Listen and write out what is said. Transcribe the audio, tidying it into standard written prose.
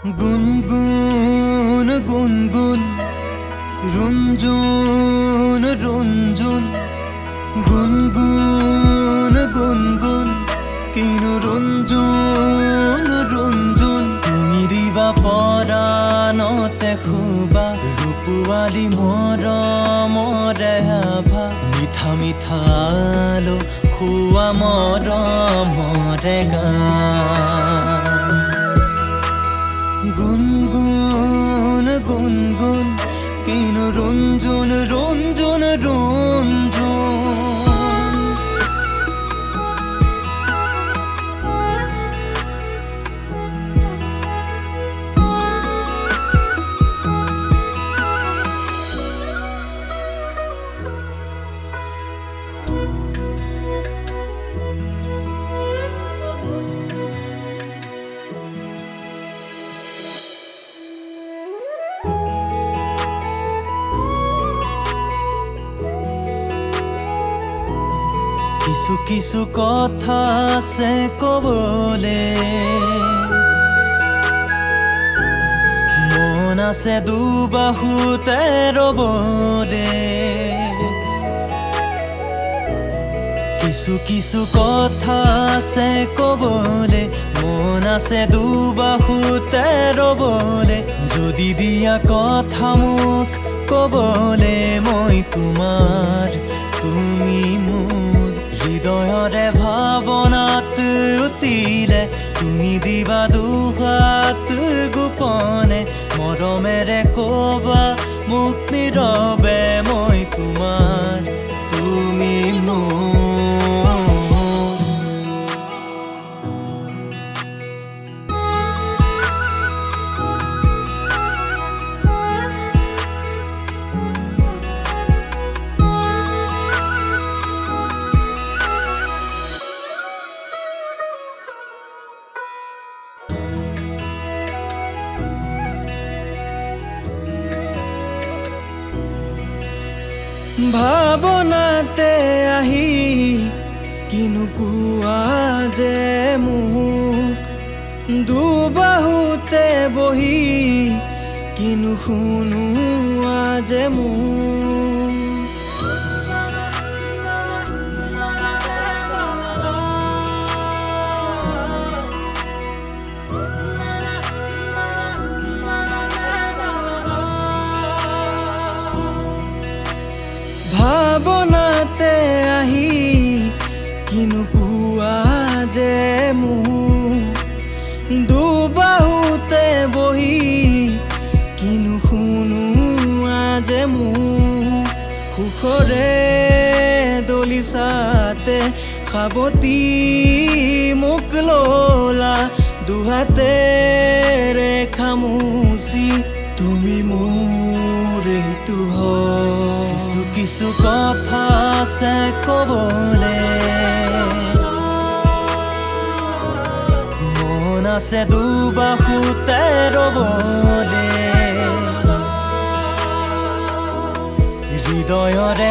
গুনগুন গুনগুন ৰঞ্জন ৰঞ্জন গুনগুন গুনগুন কিনো ৰঞ্জন ৰঞ্জন তুমি দিবা পৰাণতে খুবা ৰূপৱালী মৰমৰে আভা মিঠা মিঠা আলো খোৱা মৰমৰে গান গুনগুন গুনগুন কিনো ৰঞ্জন ৰঞ্জন ৰঞ্জন কিছু কিছু কথা আছে কবলে মন আছে দুবাহুতে ৰবলে কিছু কিছু কথা আছে কবলে মন আছে দুবাহুতে ৰবলে যদি দিয়া কথা মোক কবলে মই তোমাৰ তুমি মোৰ হৃদয়ৰে ভাৱনাত উতিলে তুমি দিবা দুহাত গোপনে মৰমেৰে কবা মোক নীৰৱে মই তোমাৰ তুমি মোৰ ভাৱনাতে আহি কিনো কোৱা যে মোক দুবাহুতে বহি কিনো শুনোৱা যে মোক ভাৱনাতে আহি কিনো কোৱা যে মোক দুবাহুতে বহি কিনো শুনোৱা যে মোক সুখৰে দলিচাতে সাৱটি মোক ললা দুহাতেৰে খামুচি তুমি মোৰ এইটো কিছু কিছু কথা আছে কবলে মন আছে দুবাহুতে ৰবলে হৃদয়ৰে